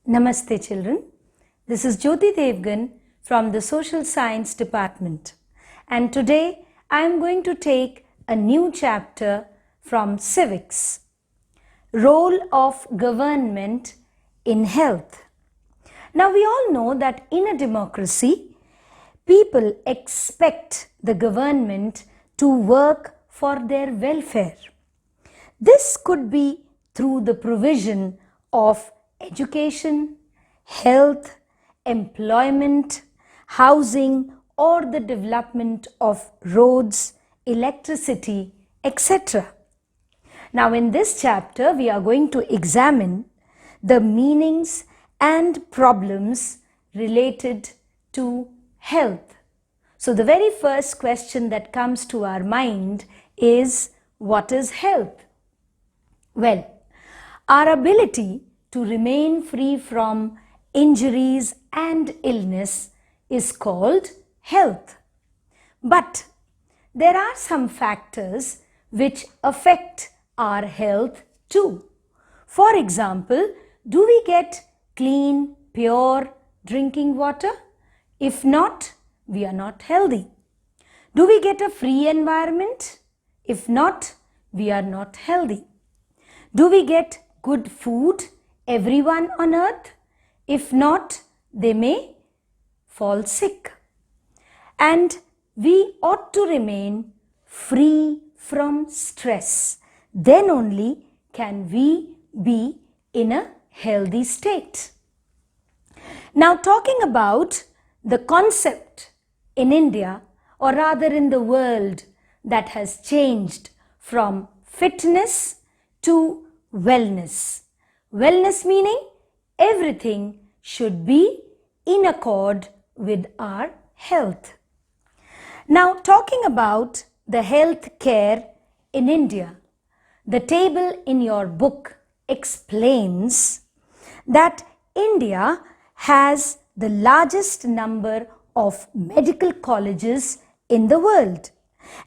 Namaste children, this is Jyoti Devgan from the Social Science Department, and today I am going to take a new chapter from Civics, Role of Government in Health. Now we all know that in a democracy, people expect the government to work for their welfare. This could be through the provision of education, health, employment, housing, or the development of roads, electricity, etc. Now in this chapter, we are going to examine the meanings and problems related to health. So the very first question that comes to our mind is, what is health? Well, our ability to remain free from injuries and illness is called health. But there are some factors which affect our health too. For example, do we get clean, pure drinking water? If not, we are not healthy. Do we get a free environment? If not, we are not healthy. Do we get good food, everyone on earth? If not, they may fall sick. And we ought to remain free from stress. Then only can we be in a healthy state. Now talking about the concept in India, or rather in the world, that has changed from fitness to wellness. Wellness meaning everything should be in accord with our health. Now talking about the health care in India, the table in your book explains that India has the largest number of medical colleges in the world,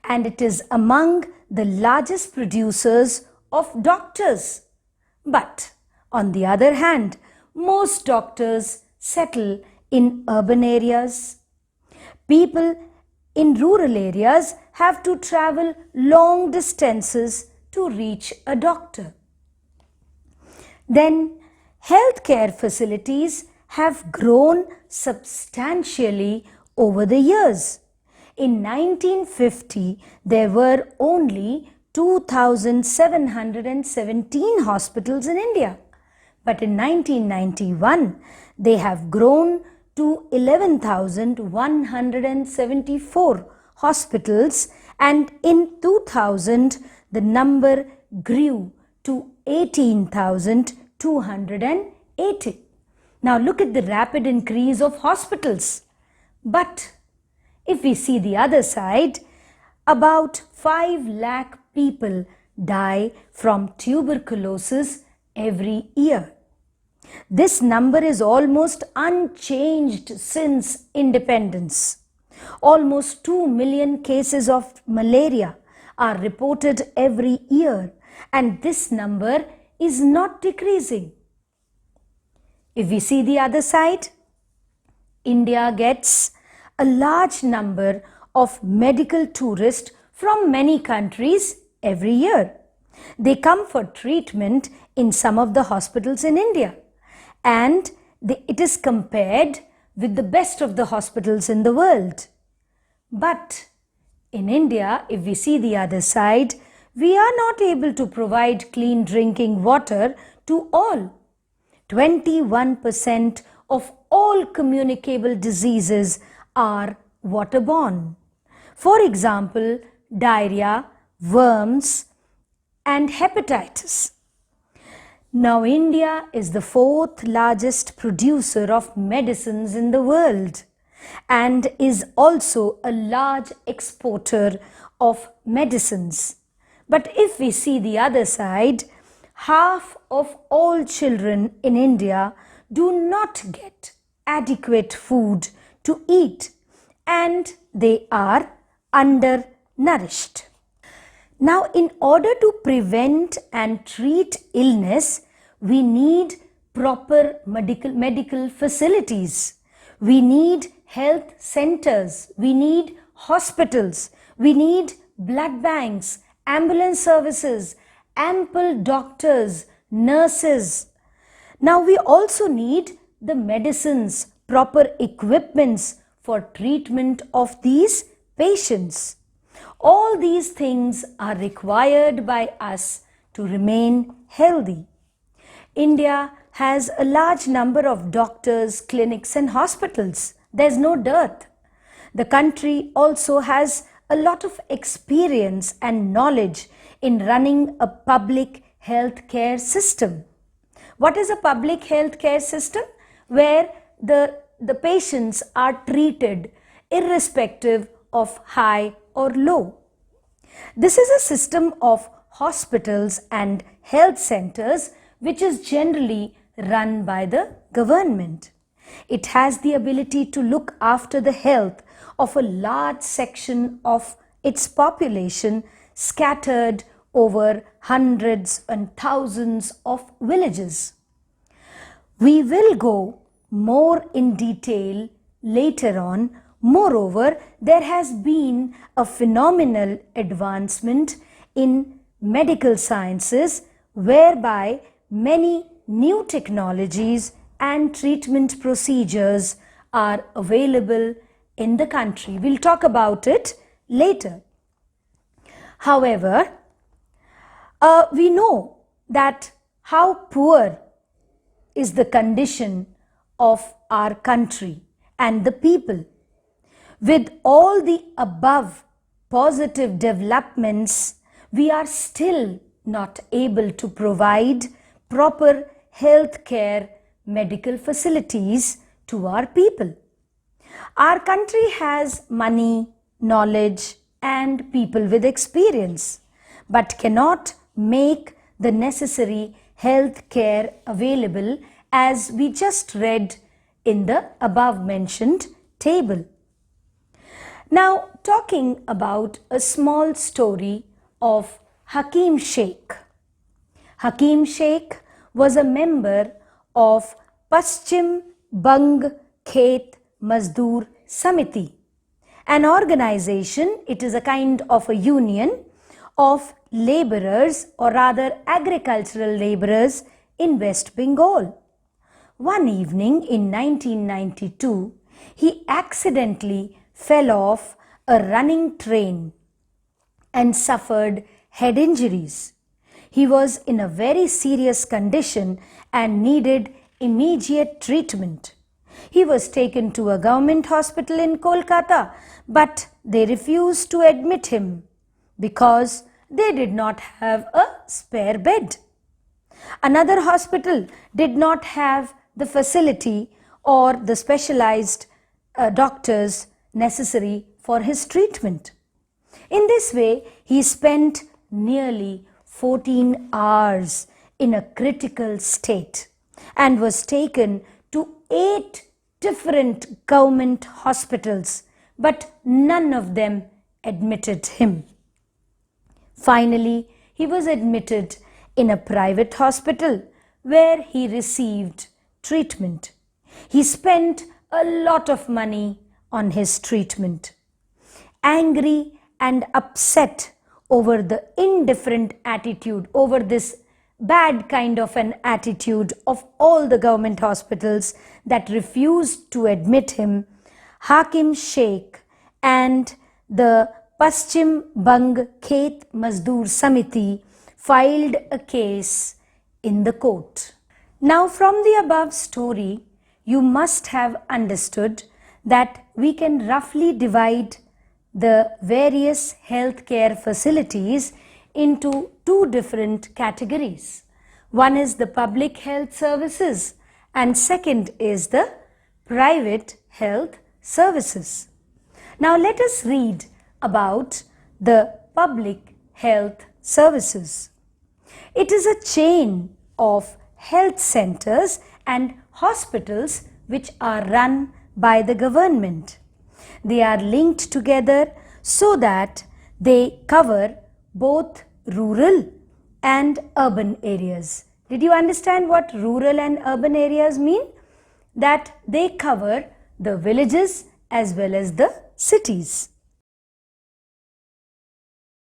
and it is among the largest producers of doctors. But on the other hand, most doctors settle in urban areas. People in rural areas have to travel long distances to reach a doctor. Then healthcare facilities have grown substantially over the years. In 1950, there were only 2,717 hospitals in India. But in 1991, they have grown to 11,174 hospitals, and in 2000, the number grew to 18,280. Now look at the rapid increase of hospitals. But if we see the other side, about 5 lakh people die from tuberculosis every year. This number is almost unchanged since independence. Almost 2 million cases of malaria are reported every year, and this number is not decreasing. If we see the other side, India gets a large number of medical tourists from many countries every year. They come for treatment in some of the hospitals in India, and it is compared with the best of the hospitals in the world. But in India, if we see the other side, we are not able to provide clean drinking water to all. 21% of all communicable diseases are waterborne. For example, diarrhea, worms, and hepatitis. Now India is the 4th largest producer of medicines in the world and is also a large exporter of medicines. But if we see the other side, half of all children in India do not get adequate food to eat, and they are undernourished. Now, in order to prevent and treat illness, we need proper medical facilities. We need health centers. We need hospitals. We need blood banks, ambulance services, ample doctors, nurses. Now we also need the medicines, proper equipments for treatment of these patients. All these things are required by us to remain healthy. India has a large number of doctors, clinics and hospitals. There's no dearth. The country also has a lot of experience and knowledge in running a public health care system. What is a public health care system? Where the patients are treated irrespective of high or low. This is a system of hospitals and health centers which is generally run by the government. It has the ability to look after the health of a large section of its population scattered over hundreds and thousands of villages. We will go more in detail later on. Moreover, there has been a phenomenal advancement in medical sciences whereby many new technologies and treatment procedures are available in the country. We'll talk about it later. However, we know that how poor is the condition of our country and the people. With all the above positive developments, we are still not able to provide proper health care medical facilities to our people. Our country has money, knowledge and people with experience, but cannot make the necessary health care available as we just read in the above mentioned table. Now, talking about a small story of Hakim Sheikh. Hakim Sheikh was a member of Paschim Bang Khet Mazdoor Samiti, an organization. It is a kind of a union of laborers, or rather agricultural laborers in West Bengal. One evening in 1992, he accidentally fell off a running train and suffered head injuries. He was in a very serious condition and needed immediate treatment. He was taken to a government hospital in Kolkata, but they refused to admit him because they did not have a spare bed. Another hospital did not have the facility or the specialized doctors necessary for his treatment. In this way, he spent nearly 14 hours in a critical state and was taken to 8 different government hospitals, but none of them admitted him. Finally, he was admitted in a private hospital where he received treatment. He spent a lot of money on his treatment. Angry and upset over the indifferent attitude, over this bad kind of an attitude of all the government hospitals that refused to admit him, Hakim Sheikh and the Paschim Bang Khet Mazdoor Samiti filed a case in the court. Now, from the above story, you must have understood that we can roughly divide the various healthcare facilities into 2 different categories. One is the public health services and second is the private health services. Now let us read about the public health services. It is a chain of health centers and hospitals which are run by the government. They are linked together so that they cover both rural and urban areas. Did you understand what rural and urban areas mean? That they cover the villages as well as the cities.